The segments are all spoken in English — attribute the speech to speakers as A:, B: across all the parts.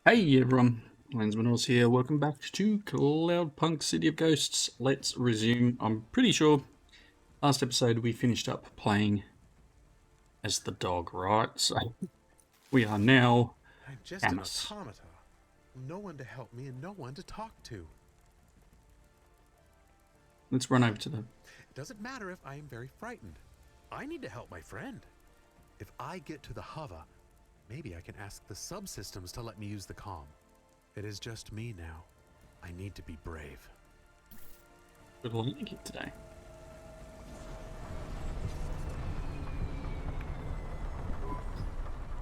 A: Hey everyone, Lensmanos here. Welcome back to Cloudpunk City of Ghosts. Let's resume. I'm pretty sure last episode we finished up playing as the dog, right? So we are now
B: I'm just an
A: Camus.
B: automata. No one to help me and no one to talk to.
A: Let's run over to the...
B: It doesn't matter if I am very frightened. I need to help my friend. If I get to the hover, maybe I can ask the subsystems to let me use the comm. It is just me now. I need to be brave.
A: Good link it today.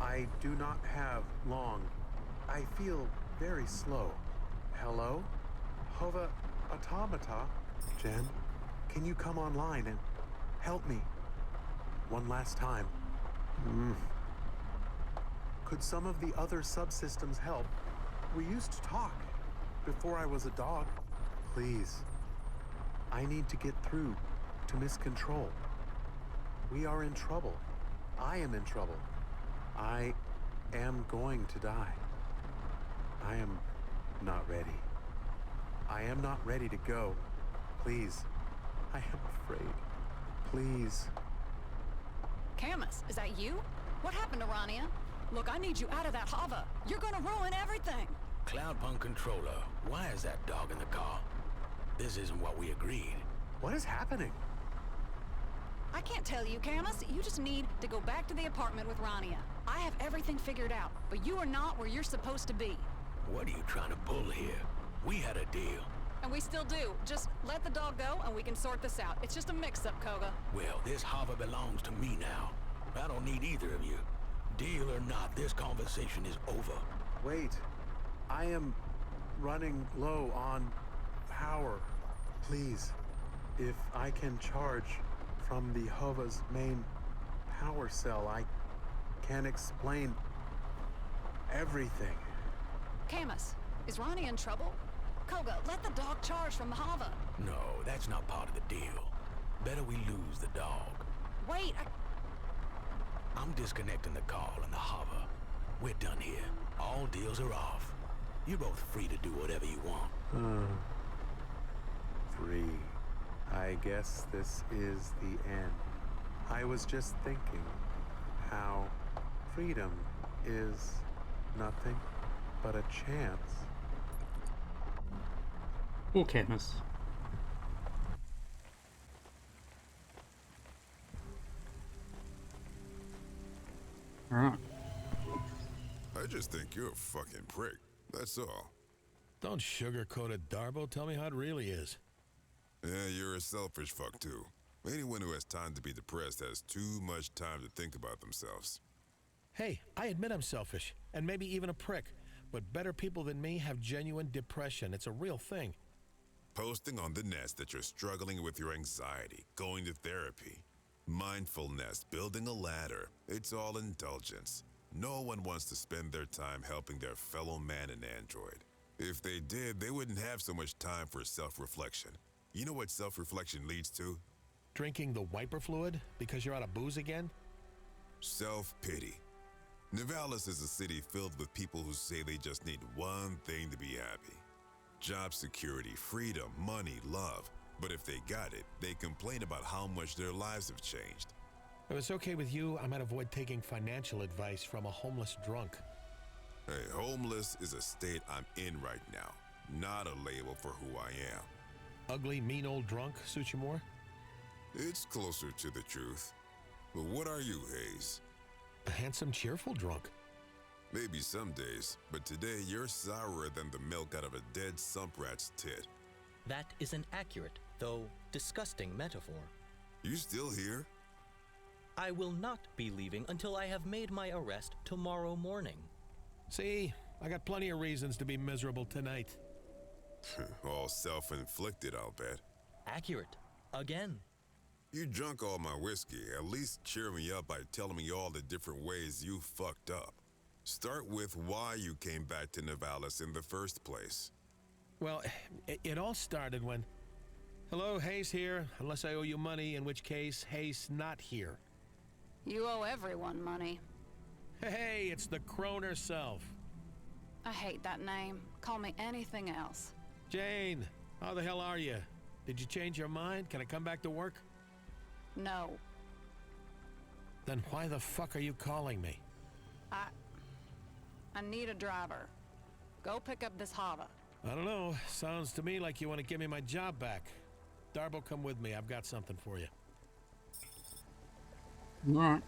B: I do not have long. I feel very slow. Hello? Hova Automata? Jen, can you come online and help me? One last time. Could some of the other subsystems help? We used to talk before I was a dog. Please. I need to get through to Miss Control. We are in trouble. I am in trouble. I am going to die. I am not ready. I am not ready to go. Please. I am afraid. Please.
C: Camus, is that you? What happened to Rania? Look, I need you out of that hover. You're gonna ruin everything.
D: Cloudpunk controller, why is that dog in the car? This isn't what we agreed.
B: What is happening?
C: I can't tell you, Camus. You just need to go back to the apartment with Rania. I have everything figured out, but you are not where you're supposed to be.
D: What are you trying to pull here? We had a deal.
C: And we still do. Just let the dog go and we can sort this out. It's just a mix-up, Koga.
D: Well, this hover belongs to me now. I don't need either of you. Deal or not, this conversation is over.
B: Wait. I am running low on power. Please, if I can charge from the Hova's main power cell, I can explain everything.
C: Camus, is Rania in trouble? Koga, let the dog charge from the hover.
D: No, that's not part of the deal. Better we lose the dog.
C: Wait,
D: I'm disconnecting the call and the hover. We're done here. All deals are off. You're both free to do whatever you want.
B: Free. I guess this is the end. I was just thinking how freedom is nothing but a chance.
A: Poor Camus. Alright.
E: I just think you're a fucking prick. That's all.
F: Don't sugarcoat it, Darbo. Tell me how it really is.
E: Yeah, you're a selfish fuck too. Anyone who has time to be depressed has too much time to think about themselves.
F: Hey, I admit I'm selfish, and maybe even a prick, but better people than me have genuine depression. It's a real thing.
E: Posting on the nest that you're struggling with your anxiety, going to therapy, mindfulness, building a ladder, it's all indulgence. No one wants to spend their time helping their fellow man and android. If they did, they wouldn't have so much time for self-reflection. You know what self-reflection leads to?
F: Drinking the wiper fluid because you're out of booze again?
E: Self-pity. Nivalis is a city filled with people who say they just need one thing to be happy. Job security, freedom, money, love. But if they got it, they complain about how much their lives have changed.
F: If it's okay with you, I might avoid taking financial advice from a homeless drunk.
E: Hey, homeless is a state I'm in right now, not a label for who I am.
F: Ugly, mean old drunk suits you more?
E: It's closer to the truth. But what are you, Hayse?
F: A handsome, cheerful drunk.
E: Maybe some days, but today you're sourer than the milk out of a dead sump rat's tit.
G: That is an accurate, though disgusting metaphor.
E: You still here?
G: I will not be leaving until I have made my arrest tomorrow morning.
F: See, I got plenty of reasons to be miserable tonight.
E: All self-inflicted, I'll bet.
G: Accurate. Again.
E: You drunk all my whiskey. At least cheer me up by telling me all the different ways you fucked up. Start with why you came back to Nivalis in the first place.
F: Well, it all started when... Hello, Hayse here, unless I owe you money, in which case, Hayse not here.
C: you owe everyone money.
F: Hey, it's the crone herself.
C: I hate that name. Call me anything else.
F: Jane, how the hell are you? Did you change your mind? Can I come back to work?
C: No.
F: Then why the fuck are you calling me?
C: I need a driver. Go pick up this Hava.
F: I don't know. Sounds to me like you want to give me my job back. Darbo, come with me. I've got something for you.
A: Alright.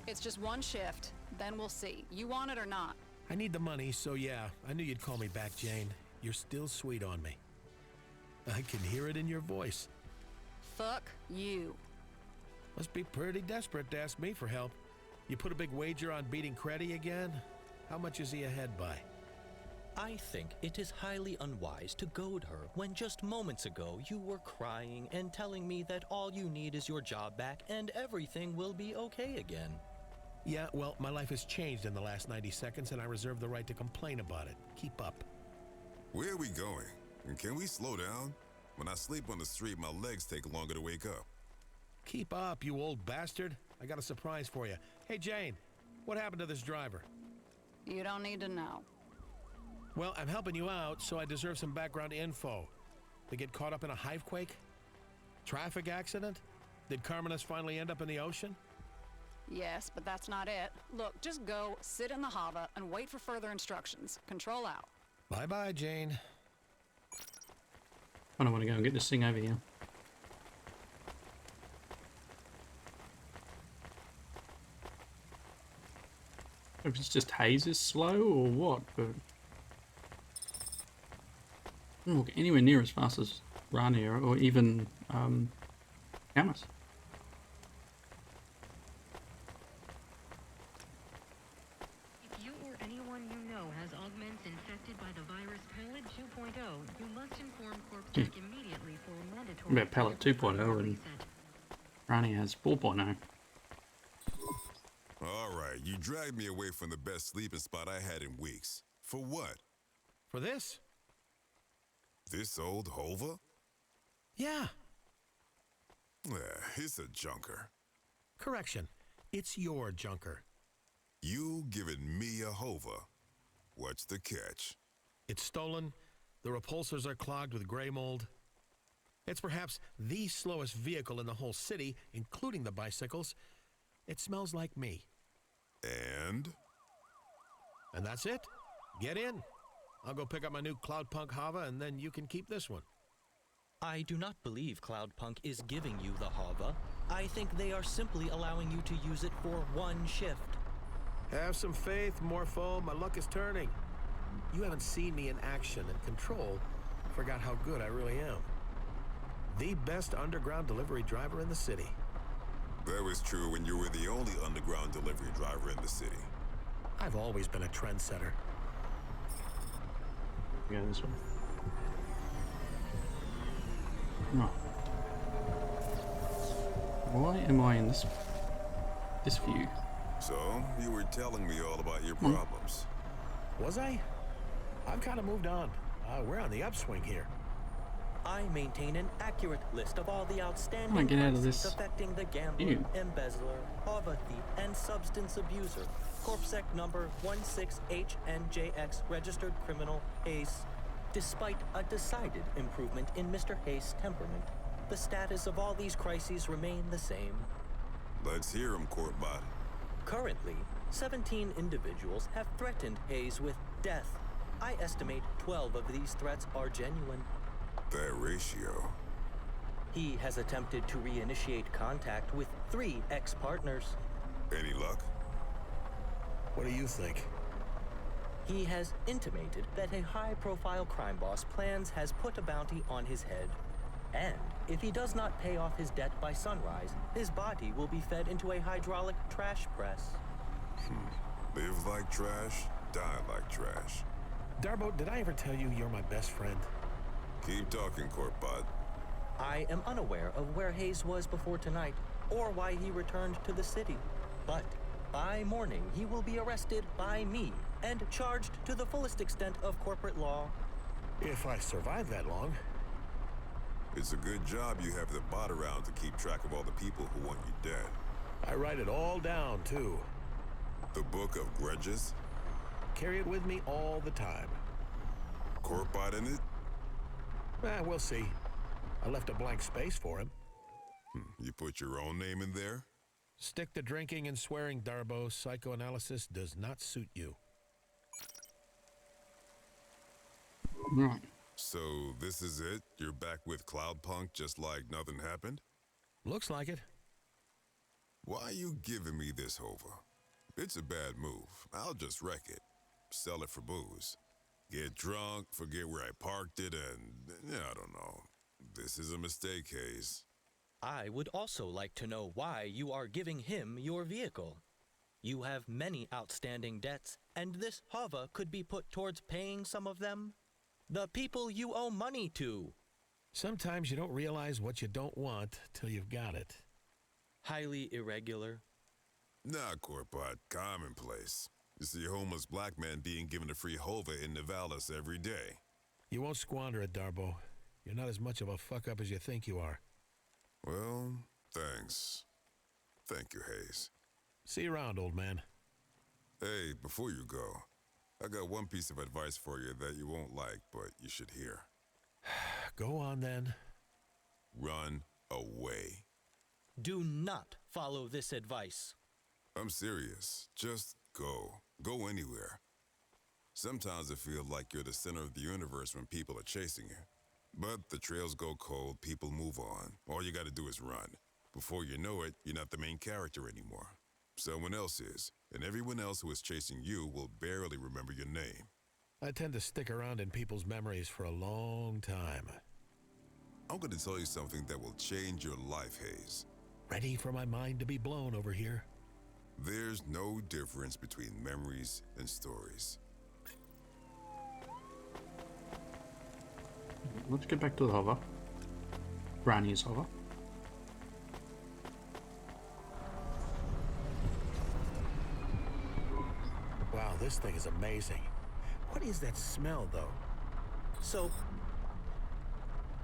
C: It's just one shift, then we'll see. You want it or not?
F: I need the money, so yeah. I knew you'd call me back, Jane. You're still sweet on me. I can hear it in your voice.
C: Fuck you.
F: Must be pretty desperate to ask me for help. You put a big wager on beating Creddy again? How much is he ahead by?
G: I think it is highly unwise to goad her when just moments ago you were crying and telling me that all you need is your job back and everything will be okay again.
F: Yeah, well, my life has changed in the last 90 seconds and I reserve the right to complain about it. Keep up.
E: Where are we going? And can we slow down? When I sleep on the street, my legs take longer to wake up.
F: Keep up, you old bastard. I got a surprise for you. Hey, Jane, what happened to this driver?
C: You don't need to know.
F: Well, I'm helping you out, so I deserve some background info. They get caught up in a hivequake? Traffic accident? Did Carmenus finally end up in the ocean?
C: Yes, but that's not it. Look, just go, sit in the Hava, and wait for further instructions. Control out.
F: Bye-bye, Jane.
A: I don't want to go and get this thing over here. If it's just Hayse is slow or what, but I don't walk anywhere near as fast as Rania or even Camus.
H: If you or anyone you know has augments infected by the virus Pellet 2.0, you must inform CorpSec immediately for a mandatory...
A: About Pellet 2.0 and Rania has 4.0.
E: Alright, you dragged me away from the best sleeping spot I had in weeks. For what?
F: For this?
E: This old Hova?
F: Yeah.
E: He's a junker.
F: Correction. It's your junker.
E: You giving me a Hova. What's the catch?
F: It's stolen. The repulsors are clogged with gray mold. It's perhaps the slowest vehicle in the whole city, including the bicycles. It smells like me.
E: And
F: that's it. Get in. I'll go pick up my new Cloudpunk Hava, and then you can keep this one.
G: I do not believe Cloudpunk is giving you the Hava. I think they are simply allowing you to use it for one shift.
F: Have some faith, Morpho. My luck is turning. You haven't seen me in action and control. Forgot how good I really am. The best underground delivery driver in the city.
E: that was true when you were the only underground delivery driver in the city.
F: I've always been a trendsetter.
A: Yeah, this one. No. Why am I in this view?
E: So, you were telling me all about your problems.
F: Was I? I've kind of moved on. We're on the upswing here.
G: I maintain an accurate list of all the outstanding
A: get out of
G: crises
A: this.
G: affecting the gambler, embezzler, Hava thief, and substance abuser. CorpSec number 16HNJX, registered criminal Hayse. Despite a decided improvement in Mr. Hayse's temperament, the status of all these crises remain the same.
E: Let's hear him, Courtbot.
G: Currently, 17 individuals have threatened Hayse with death. I estimate 12 of these threats are genuine.
E: That ratio.
G: He has attempted to reinitiate contact with 3 ex-partners.
E: Any luck?
F: What do you think?
G: He has intimated that a high-profile crime boss has put a bounty on his head. And if he does not pay off his debt by sunrise, his body will be fed into a hydraulic trash press.
E: Live like trash, die like trash.
F: Darbo, did I ever tell you you're my best friend?
E: Keep talking, Courtbot.
G: I am unaware of where Hayse was before tonight, or why he returned to the city. But by morning, he will be arrested by me and charged to the fullest extent of corporate law.
F: If I survive that long.
E: It's a good job you have the bot around to keep track of all the people who want you dead.
F: I write it all down, too.
E: The Book of Grudges?
F: Carry it with me all the time.
E: Corpot in it?
F: We'll see. I left a blank space for him.
E: You put your own name in there?
F: Stick to drinking and swearing, Darbo. Psychoanalysis does not suit you.
A: Right.
E: So this is it? You're back with Cloudpunk just like nothing happened?
F: Looks like it.
E: Why are you giving me this hover? It's a bad move. I'll just wreck it. Sell it for booze. Get drunk, forget where I parked it, and I don't know. This is a mistake, Hayse.
G: I would also like to know why you are giving him your vehicle. You have many outstanding debts, and this hover could be put towards paying some of them. The people you owe money to.
F: Sometimes you don't realize what you don't want till you've got it.
G: Highly irregular.
E: Nah, Corpot, commonplace. You see a homeless black man being given a free hover in Nivalis every day.
F: You won't squander it, Darbo. You're not as much of a fuck-up as you think you are.
E: Well, thanks. Thank you, Hayse.
F: See you around, old man.
E: Hey, before you go, I got one piece of advice for you that you won't like, but you should hear.
F: Go on, then.
E: Run away.
G: Do not follow this advice.
E: I'm serious. Just go. Go anywhere. Sometimes I feel like you're the center of the universe when people are chasing you. But the trails go cold, people move on. All you gotta do is run. Before you know it, you're not the main character anymore. Someone else is, and everyone else who is chasing you will barely remember your name.
F: I tend to stick around in people's memories for a long time.
E: I'm gonna tell you something that will change your life, Hayse.
F: Ready for my mind to be blown over here?
E: There's no difference between memories and stories.
A: Let's get back to the hover. Rania's hover.
F: Wow, this thing is amazing. What is that smell, though?
G: So,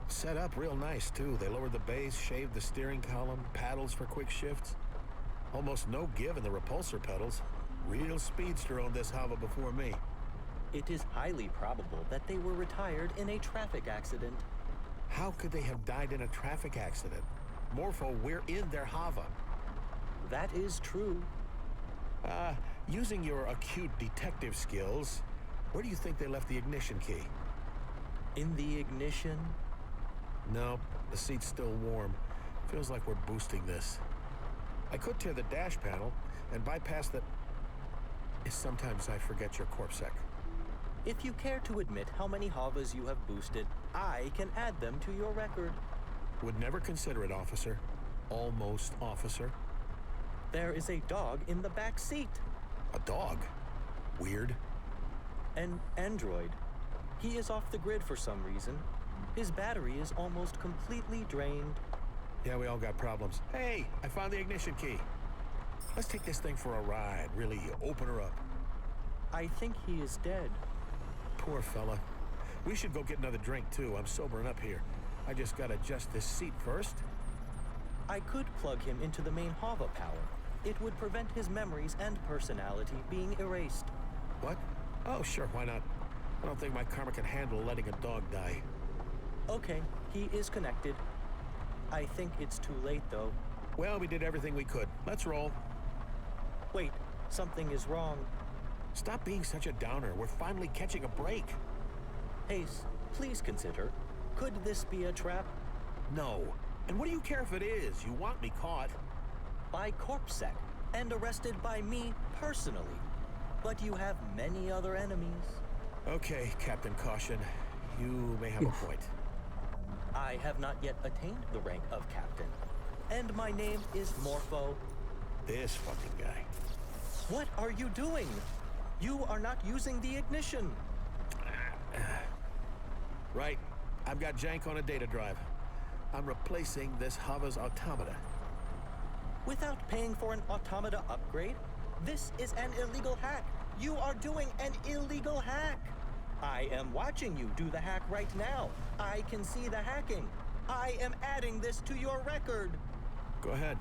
F: Set up real nice, too. They lowered the base, shaved the steering column, paddles for quick shifts. Almost no give in the repulsor pedals. Real speedster owned this hover before me.
G: it is highly probable that they were retired in a traffic accident.
F: How could they have died in a traffic accident? Morpho, we're in their Hava.
G: That is true.
F: Using your acute detective skills, where do you think they left the ignition key?
G: In the ignition?
F: No, the seat's still warm. Feels like we're boosting this. I could tear the dash panel and bypass the... Sometimes I forget your CorpSec.
G: If you care to admit how many Havas you have boosted, I can add them to your record.
F: Would never consider it, officer. Almost, officer.
G: There is a dog in the back seat.
F: A dog? Weird.
G: An android. He is off the grid for some reason. His battery is almost completely drained.
F: Yeah, we all got problems. Hey, I found the ignition key. Let's take this thing for a ride. Really, open her up.
G: I think he is dead.
F: Poor fella. We should go get another drink, too. I'm sobering up here. I just gotta adjust this seat first.
G: I could plug him into the main Hava power. It would prevent his memories and personality being erased.
F: What? Oh, sure, why not? I don't think my karma can handle letting a dog die.
G: Okay, he is connected. I think it's too late, though.
F: Well, we did everything we could. Let's roll.
G: Wait, something is wrong.
F: Stop being such a downer. We're finally catching a break.
G: Hayse, please consider. Could this be a trap?
F: No. And what do you care if it is? You want me caught.
G: By CorpSec, and arrested by me personally. But you have many other enemies.
F: Okay, Captain Caution. You may have a point.
G: I have not yet attained the rank of captain. And my name is Morpho.
F: This fucking guy.
G: What are you doing? You are not using the ignition.
F: Right. I've got jank on a data drive. I'm replacing this Hava's automata.
G: Without paying for an automata upgrade? This is an illegal hack. You are doing an illegal hack. I am watching you do the hack right now. I can see the hacking. I am adding this to your record.
F: Go ahead.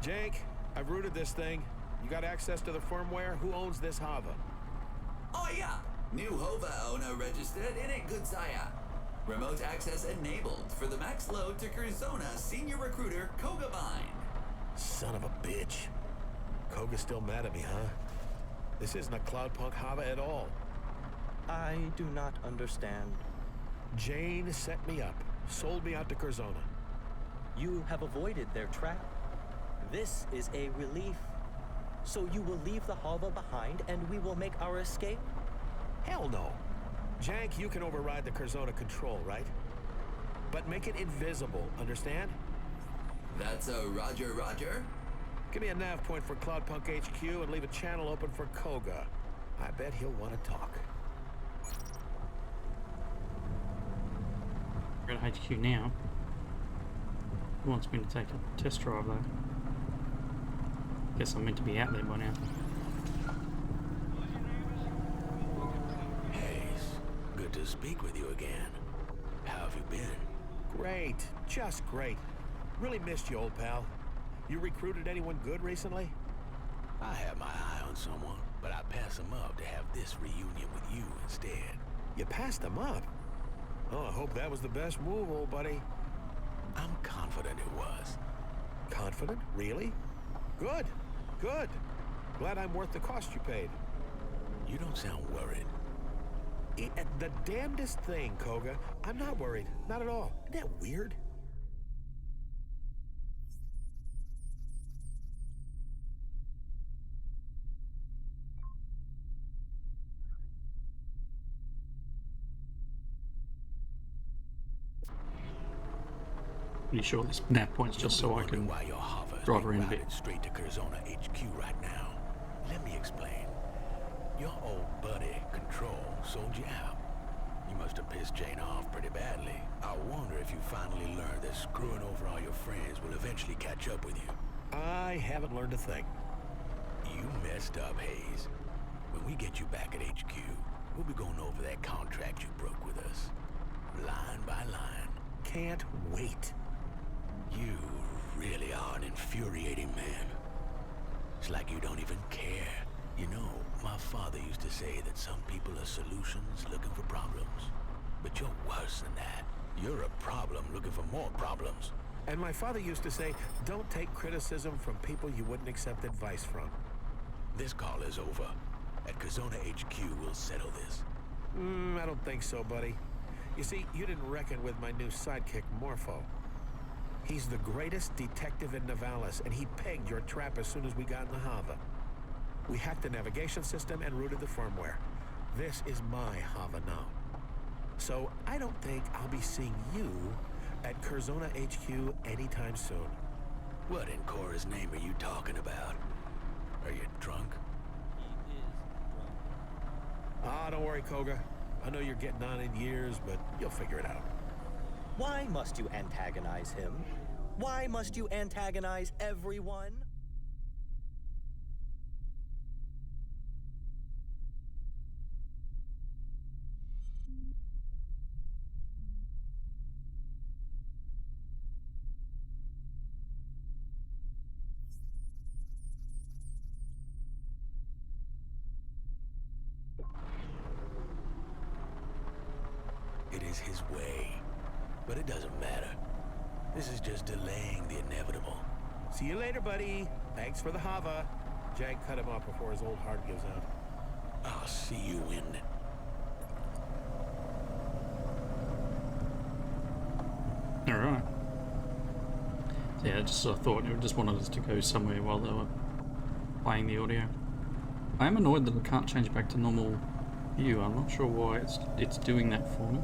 F: Jank, I've rooted this thing. You got access to the firmware? Who owns this Hava?
I: Oh yeah! New Hova owner registered in it, good sire. Remote access enabled for the max load to Curzona senior recruiter Koga Vine.
F: Son of a bitch. Koga's still mad at me, huh? This isn't a Cloudpunk Hava at all.
G: I do not understand.
F: Jane set me up, sold me out to Curzona.
G: You have avoided their trap. This is a relief. So you will leave the Hava behind and we will make our escape?
F: Hell no. Jank, you can override the Curzona control, right? But make it invisible, understand?
I: That's a roger, roger.
F: Give me a nav point for Cloudpunk HQ and leave a channel open for Koga. I bet he'll want to talk.
A: We're at HQ now. He wants me to take a test drive though. Guess I'm meant to be out there by now.
D: Hayse, good to speak with you again. How have you been?
F: Great, just great. Really missed you, old pal. You recruited anyone good recently?
D: I had my eye on someone, but I passed him up to have this reunion with you instead.
F: You passed them up? Oh, I hope that was the best move, old buddy.
D: I'm confident it was.
F: Confident? Really? Good, good. Glad I'm worth the cost you paid.
D: You don't sound worried.
F: The damnedest thing, Koga. I'm not worried. Not at all. Isn't that weird?
A: Pretty sure this nav point's just so I can drive around a bit.
D: Straight to Curzona HQ right now. Let me explain. Your old buddy, Control, sold you out. You must have pissed Jane off pretty badly. I wonder if you finally learned that screwing over all your friends will eventually catch up with you.
F: I haven't learned a thing.
D: You messed up, Hayse. When we get you back at HQ, we'll be going over that contract you broke with us. Line by line.
F: Can't wait.
D: You really are an infuriating man. It's like you don't even care. You know, my father used to say that some people are solutions looking for problems. But you're worse than that. You're a problem looking for more problems.
F: And my father used to say, don't take criticism from people you wouldn't accept advice from.
D: This call is over. At Curzona HQ, we'll settle this.
F: I don't think so, buddy. You see, you didn't reckon with my new sidekick, Morpho. He's the greatest detective in Nivalis, and he pegged your trap as soon as we got in the Hava. We hacked the navigation system and routed the firmware. This is my Hava now. So I don't think I'll be seeing you at Curzona HQ anytime soon.
D: What in Cora's name are you talking about? Are you drunk?
G: He is drunk.
F: Ah, don't worry, Koga. I know you're getting on in years, but you'll figure it out.
G: Why must you antagonize him? Why must you antagonize everyone?
D: It is his way. But it doesn't matter. This is just delaying the inevitable.
F: See you later, buddy. Thanks for the Hava. Jag cut him off before his old heart gives out.
D: I'll see you in...
A: Alright. So yeah, I just thought it just wanted us to go somewhere while they were playing the audio. I am annoyed that I can't change back to normal view. I'm not sure why it's doing that for me.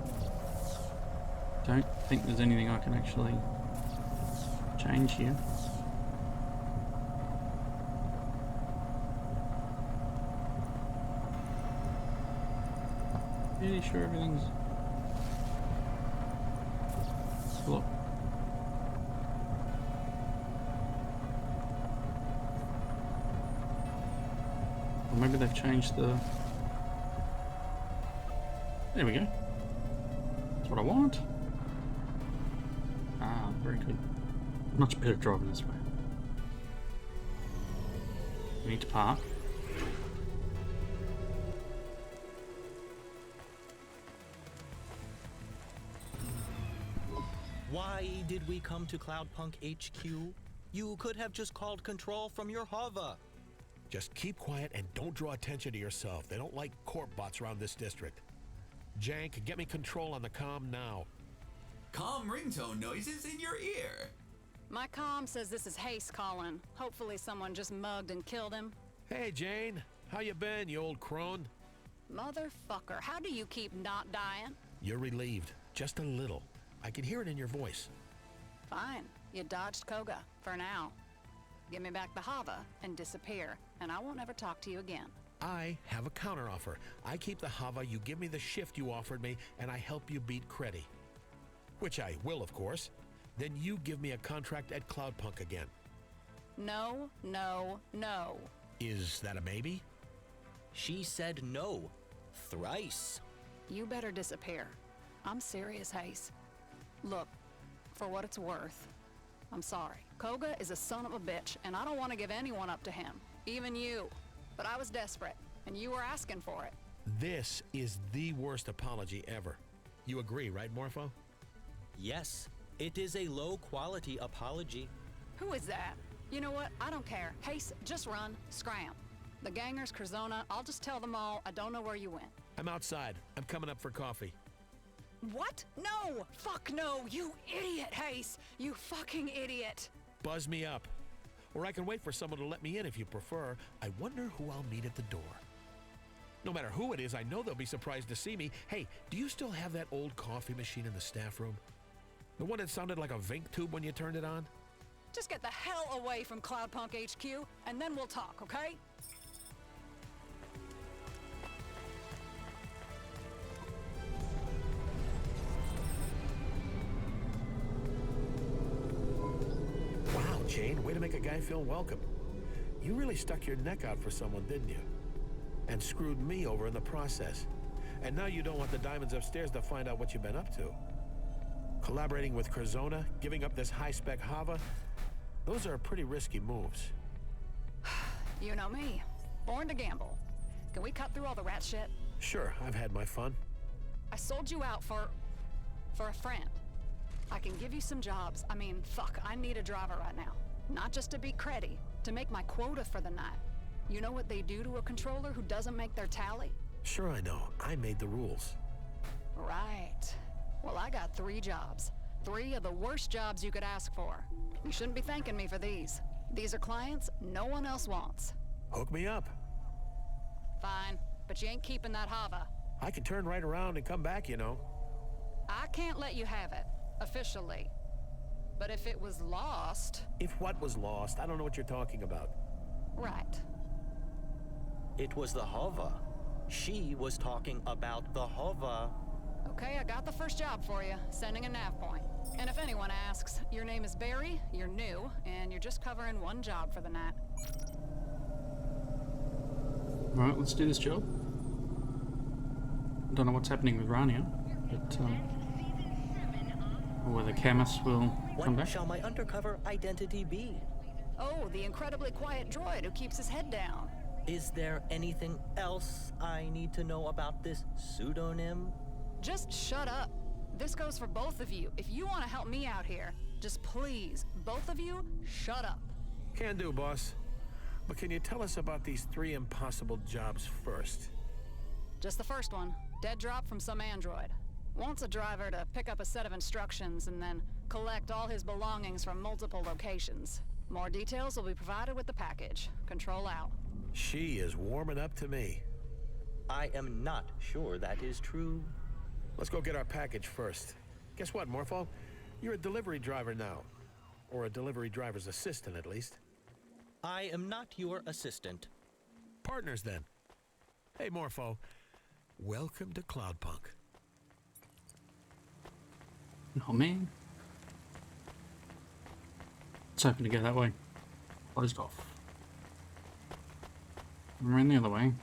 A: Don't think there's anything I can actually change here. Really sure everything's... Look. Or maybe they've changed the... There we go. That's what I want. Ah, very good. Much better driving this way. We need to park.
G: Why did we come to Cloudpunk HQ? You could have just called control from your hover.
F: Just keep quiet and don't draw attention to yourself. They don't like corp bots around this district. Jank, get me control on the comm now.
I: Calm ringtone noises in your ear.
C: My comm says this is Hayse calling. Hopefully someone just mugged and killed him.
F: Hey, Jane. How you been, you old crone?
C: Motherfucker, how do you keep not dying?
F: You're relieved. Just a little. I can hear it in your voice.
C: Fine. You dodged Koga, for now. Give me back the Hava and disappear, and I won't ever talk to you again.
F: I have a counteroffer. I keep the Hava, you give me the shift you offered me, and I help you beat Creddy. Which I will, of course. Then you give me a contract at Cloudpunk again.
C: No, no, no.
F: Is that a maybe?
G: She said no. Thrice.
C: You better disappear. I'm serious, Hayse. Look, for what it's worth, I'm sorry. Koga is a son of a bitch, and I don't want to give anyone up to him. Even you. But I was desperate, and you were asking for it.
F: This is the worst apology ever. You agree, right, Morpho?
G: Yes, it is a low-quality apology.
C: Who is that? You know what? I don't care. Hayse, just run. Scram. The gangers, Curzona, I'll just tell them all I don't know where you went.
F: I'm outside. I'm coming up for coffee.
C: What? No! Fuck no! You idiot, Hayse! You fucking idiot!
F: Buzz me up. Or I can wait for someone to let me in if you prefer. I wonder who I'll meet at the door. No matter who it is, I know they'll be surprised to see me. Hey, do you still have that old coffee machine in the staff room? The one that sounded like a Vink tube when you turned it on?
C: Just get the hell away from Cloudpunk HQ, and then we'll talk, okay?
F: Wow, Jane, way to make a guy feel welcome. You really stuck your neck out for someone, didn't you? And screwed me over in the process. And now you don't want the diamonds upstairs to find out what you've been up to. Collaborating with Curzona, giving up this high-spec Hava, those are pretty risky moves.
C: You know me. Born to gamble. Can we cut through all the rat shit?
F: Sure, I've had my fun.
C: I sold you out for a friend. I can give you some jobs. I mean, fuck, I need a driver right now. Not just to beat Creddy, to make my quota for the night. You know what they do to a controller who doesn't make their tally?
F: Sure I know. I made the rules.
C: Right. Well, I got 3 jobs. 3 of the worst jobs you could ask for. You shouldn't be thanking me for these. These are clients no one else wants.
F: Hook me up.
C: Fine, but you ain't keeping that Hava.
F: I can turn right around and come back, you know.
C: I can't let you have it, officially. But if it was lost...
F: If what was lost? I don't know what you're talking about.
C: Right.
G: It was the hover. She was talking about the hover.
C: Okay, I got the first job for you, sending a nav point. And if anyone asks, your name is Barry, you're new, and you're just covering 1 job for the night.
A: Alright, let's do this job. Don't know what's happening with Rania, but or whether Camus will come
G: What
A: back.
G: shall my undercover identity be?
C: Oh, the incredibly quiet droid who keeps his head down.
G: Is there anything else I need to know about this pseudonym?
C: Just shut up. This goes for both of you. If you want to help me out here, just please, both of you, shut up.
F: Can do, boss. But can you tell us about these 3 impossible jobs first?
C: Just the first one. Dead drop from some android. Wants a driver to pick up a set of instructions and then collect all his belongings from multiple locations. More details will be provided with the package. Control out.
F: She is warming up to me.
G: I am not sure that is true.
F: Let's go get our package first. Guess what, Morpho? You're a delivery driver now. Or a delivery driver's assistant, at least.
G: I am not your assistant.
F: Partners, then. Hey, Morpho. Welcome to Cloudpunk.
A: Oh man. It's hoping to go that way. Closed off. I'm around the other way.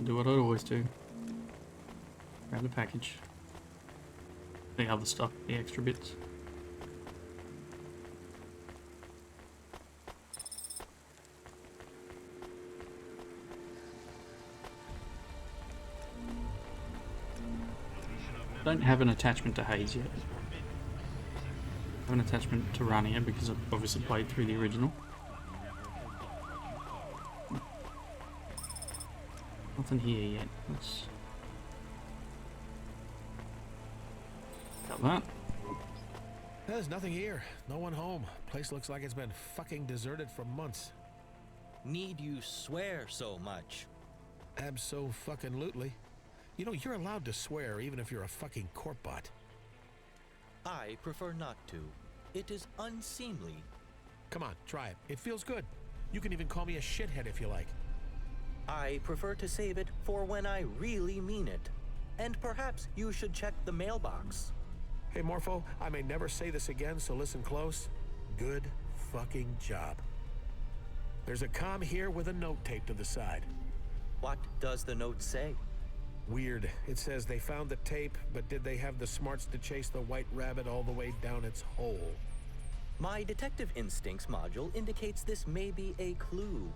A: Do what I always do. Grab the package. The other stuff, the extra bits. don't have an attachment to Hayse yet. I have an attachment to Rania because I've obviously played through the original. Nothing here yet. Let's got that.
F: There's nothing here. No one home. Place looks like it's been fucking deserted for months.
G: Need you swear so much?
F: Abso-fucking-lutely. You know, you're allowed to swear even if you're a fucking corp bot.
G: I prefer not to. It is unseemly.
F: Come on, try it. It feels good. You can even call me a shithead if you like.
G: I prefer to save it for when I really mean it. And perhaps you should check the mailbox.
F: Hey, Morpho, I may never say this again, so listen close. Good fucking job. There's a comm here with a note taped to the side.
G: What does the note say?
F: Weird. It says they found the tape, but did they have the smarts to chase the white rabbit all the way down its hole?
G: My detective instincts module indicates this may be a clue.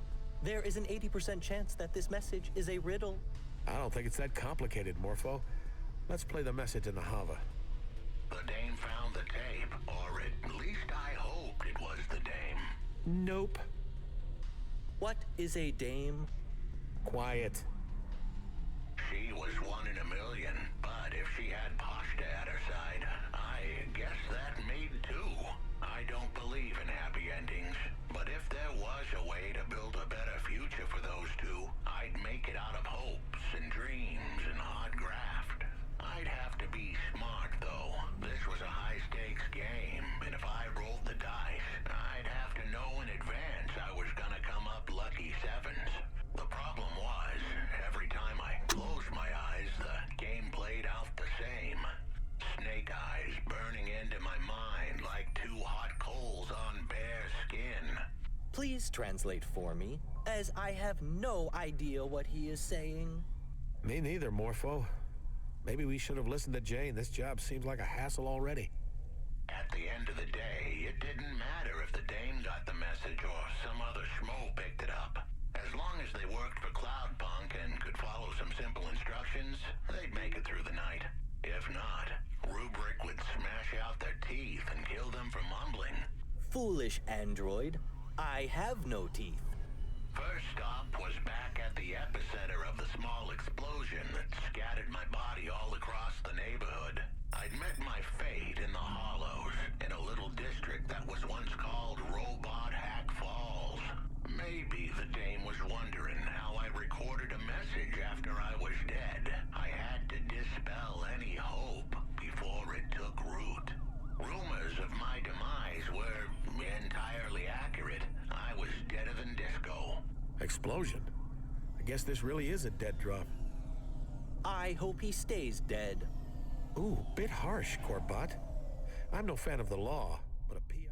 G: There is an 80% chance that this message is a riddle.
F: I don't think it's that complicated, Morpho. Let's play the message in the Hava.
D: The dame found the tape, or at least I hoped it was the dame.
F: Nope.
G: What is a dame?
F: Quiet.
D: She was one in a million, but if she had Pashta at her side, I guess that made two. I don't believe in happy endings, but if there was a way to build a better future for those two, I'd make it out of hopes and dreams and hard graft. I'd have to be smart, though. This was a high-stakes game, and if I rolled the dice, I'd have to know in advance I was gonna come up lucky sevens. The problem was, every time I closed my eyes, the game played out the same. Snake eyes burning into my mind like two hot coals on bare skin.
G: Please translate for me, as I have no idea what he is saying.
F: Me neither, Morpho. Maybe we should have listened to Jane. This job seems like a hassle already.
D: At the end of the day, it didn't matter if the dame got the message or some other schmo picked it up. As long as they worked for Cloudpunk and could follow some simple instructions, they'd make it through the night. If not, Rubric would smash out their teeth and kill them for mumbling.
G: Foolish android. I have no teeth.
D: First stop was back at the epicenter of the small explosion that scattered my body all across the neighborhood. I'd met my fate in the Hollows, in a little district that was once called Robot Hack Falls. Maybe the dame was wondering how I recorded a message after I was dead. I had to dispel any hope before it took root. Rumors of my demise were entirely accurate. I was deader than disco.
F: Explosion? I guess this really is a dead drop.
G: I hope he stays dead.
F: Ooh, bit harsh, Corbot. I'm no fan of the law, but a PI...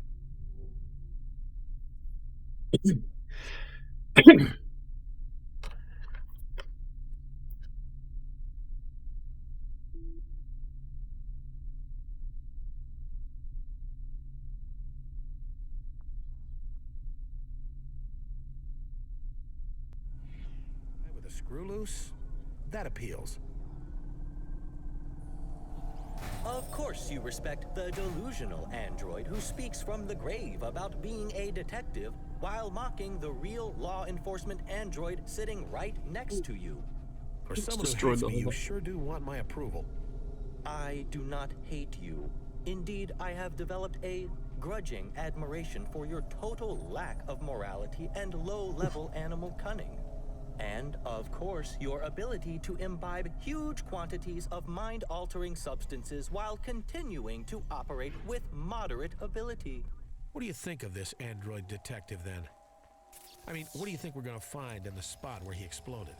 F: with a screw loose? That appeals.
G: Of course you respect the delusional android who speaks from the grave about being a detective while mocking the real law enforcement android sitting right next to you.
F: For someone who
A: destroyed
F: hates
A: the
F: me,
A: whole
F: you
A: thing.
F: sure do want my approval.
G: I do not hate you. Indeed, I have developed a grudging admiration for your total lack of morality and low-level animal cunning. And, of course, your ability to imbibe huge quantities of mind-altering substances while continuing to operate with moderate ability.
F: What do you think of this android detective, then? I mean, what do you think we're gonna find in the spot where he exploded?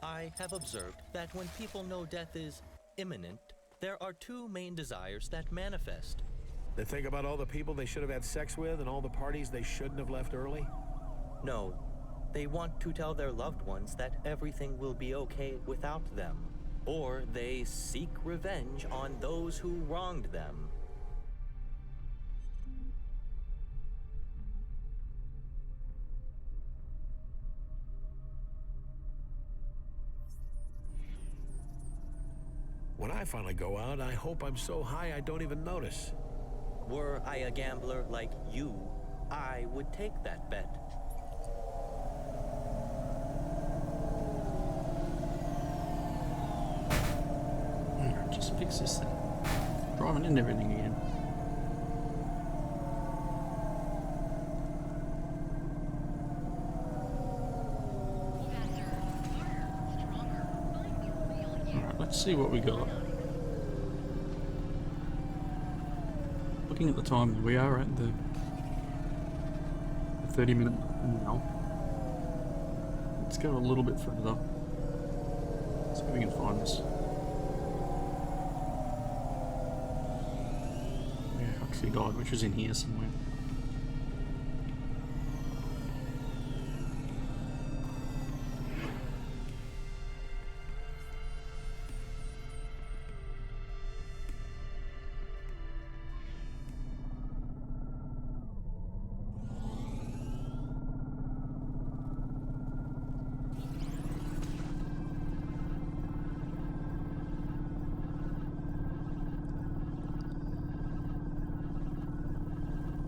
G: I have observed that when people know death is imminent, there are two main desires that manifest.
F: They think about all the people they should have had sex with and all the parties they shouldn't have left early?
G: No, they want to tell their loved ones that everything will be okay without them, or they seek revenge on those who wronged them.
F: When I finally go out, I hope I'm so high I don't even notice.
G: Were I a gambler like you, I would take that bet.
A: Just fix this thing. Driving into everything again. Alright, let's see what we got. Looking at the time, we are at the 30-minute now. Let's go a little bit further. See if we can find this. Died, which was in here somewhere.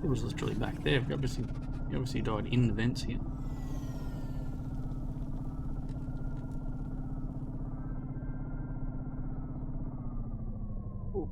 A: It was literally back there. He obviously died in the vents here. Ooh.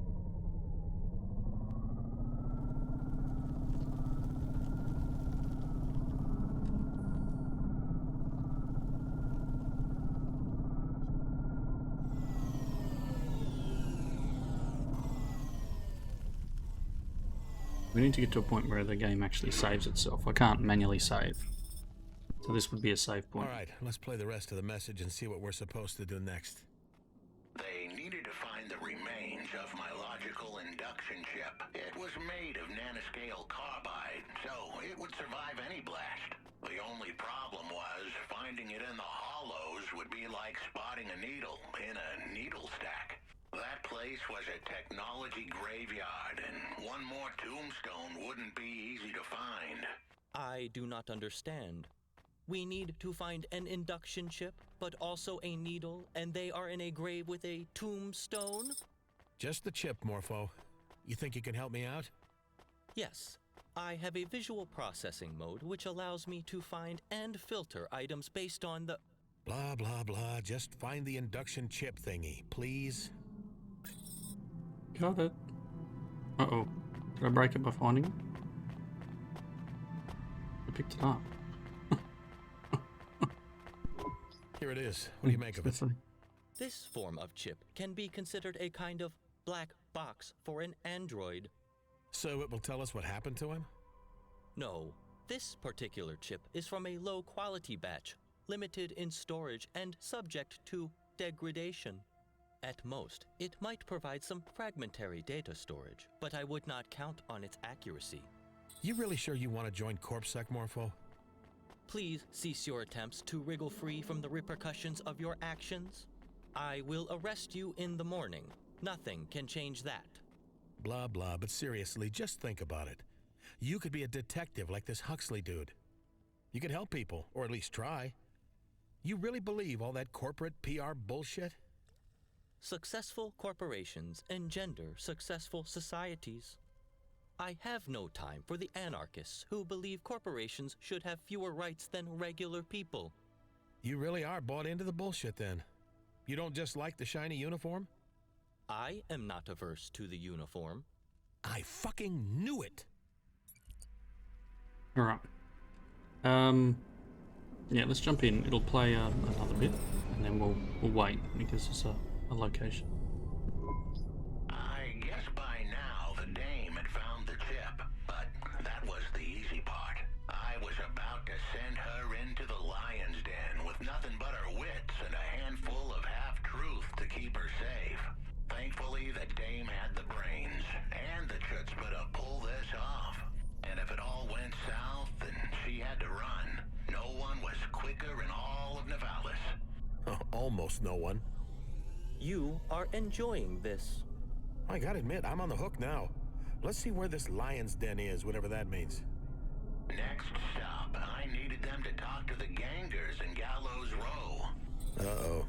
A: We need to get to a point where the game actually saves itself. I can't manually save. So this would be a save point.
F: Alright, let's play the rest of the message and see what we're supposed to do next.
D: They needed to find the remains of my logical induction chip. It was made of nanoscale carbide, so it would survive any blast. The only problem was finding it in the hollows would be like spotting a needle in a needle stack. That place was a technology graveyard, and one more tombstone wouldn't be easy to find.
G: I do not understand. We need to find an induction chip, but also a needle, and they are in a grave with a tombstone?
F: Just the chip, Morpho. You think you can help me out?
G: Yes. I have a visual processing mode which allows me to find and filter items based on the...
F: Blah, blah, blah. Just find the induction chip thingy, please.
A: Got it. Uh-oh. Did I break it by finding it? I picked it up.
F: Here it is. What do you make of it?
G: This form of chip can be considered a kind of black box for an android.
F: So it will tell us what happened to him?
G: No. This particular chip is from a low-quality batch, limited in storage and subject to degradation. At most, it might provide some fragmentary data storage, but I would not count on its accuracy.
F: You really sure you want to join CorpSec, Morpho?
G: Please cease your attempts to wriggle free from the repercussions of your actions. I will arrest you in the morning. Nothing can change that.
F: Blah, blah, but seriously, just think about it. You could be a detective like this Huxley dude. You could help people, or at least try. You really believe all that corporate PR bullshit?
G: Successful corporations engender successful societies. I have no time for the anarchists who believe corporations should have fewer rights than regular people.
F: You really are bought into the bullshit then. You don't just like the shiny uniform?
G: I am not averse to the uniform.
F: I fucking knew it!
A: Alright. Yeah, let's jump in. It'll play another bit, and then we'll wait, because it's a location.
D: I guess by now the dame had found the chip, but that was the easy part. I was about to send her into the lion's den with nothing but her wits and a handful of half-truth to keep her safe. Thankfully, the dame had the brains and the chutzpah to pull this off. And if it all went south, then she had to run. No one was quicker in all of Nivalis.
F: Oh, almost no one.
G: You are enjoying this.
F: I gotta admit, I'm on the hook now. Let's see where this lion's den is, whatever that means.
D: Next stop, I needed them to talk to the gangers in Gallows Row.
F: Uh-oh.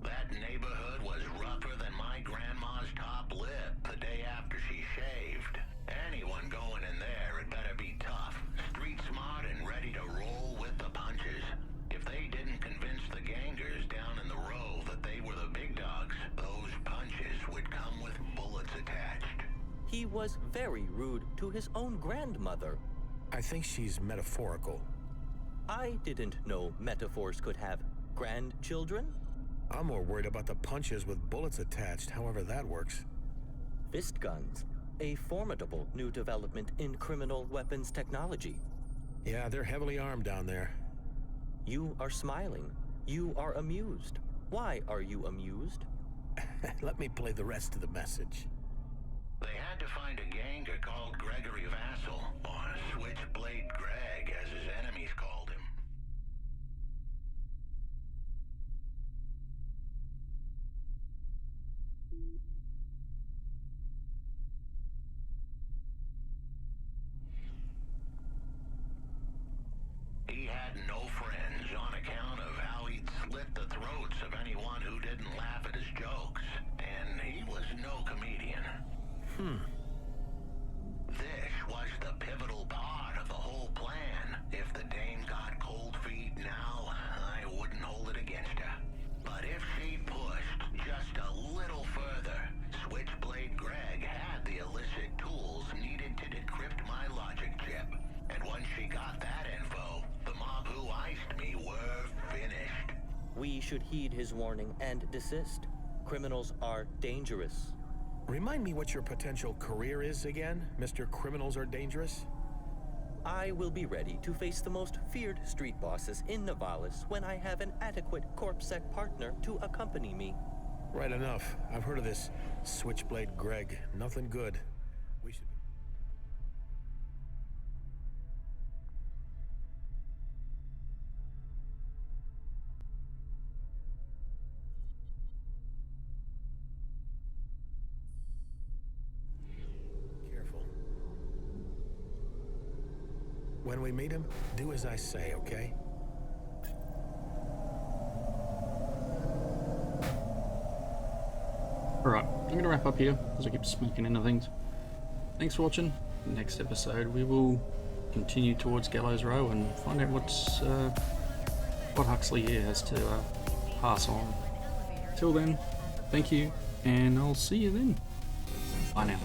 D: That neighborhood was rougher than my grandma's top lip the day after she shaved. Anyone going in there had better be tough, street smart, and ready to roll with the punches. If they didn't convince the gangers down in the row that they were the big dogs, those punches would come with bullets attached.
G: He was very rude to his own grandmother.
F: I think she's metaphorical.
G: I didn't know metaphors could have grandchildren.
F: I'm more worried about the punches with bullets attached, however that works.
G: Fist guns, a formidable new development in criminal weapons technology.
F: Yeah, they're heavily armed down there.
G: You are smiling. You are amused. Why are you amused?
F: Let me play the rest of the message.
D: They had to find a ganger called Gregory Vassal, or Switchblade Greg, as his enemies called him. He had no friends on account of how he'd slit the throats of anyone who didn't laugh at his jokes, and he was no comedian. This was the pivotal part of the whole plan. If the dame got cold feet now, I wouldn't hold it against her. But if she pushed just a little further, Switchblade Greg had the illicit tools needed to decrypt my logic chip. And once she got that info, the mob who iced me were finished.
G: We should heed his warning and desist. Criminals are dangerous.
F: Remind me what your potential career is again, Mr. Criminals Are Dangerous?
G: I will be ready to face the most feared street bosses in Nivalis when I have an adequate CorpSec partner to accompany me.
F: Right enough. I've heard of this Switchblade Greg. Nothing good. We should be... Careful. When we meet him, do as I say, okay?
A: Alright, I'm going to wrap up here because I keep smoking into things. Thanks for watching. Next episode we will continue towards Gallows Row and find out what Huxley here has to pass on. Till then, thank you, and I'll see you then. Bye now.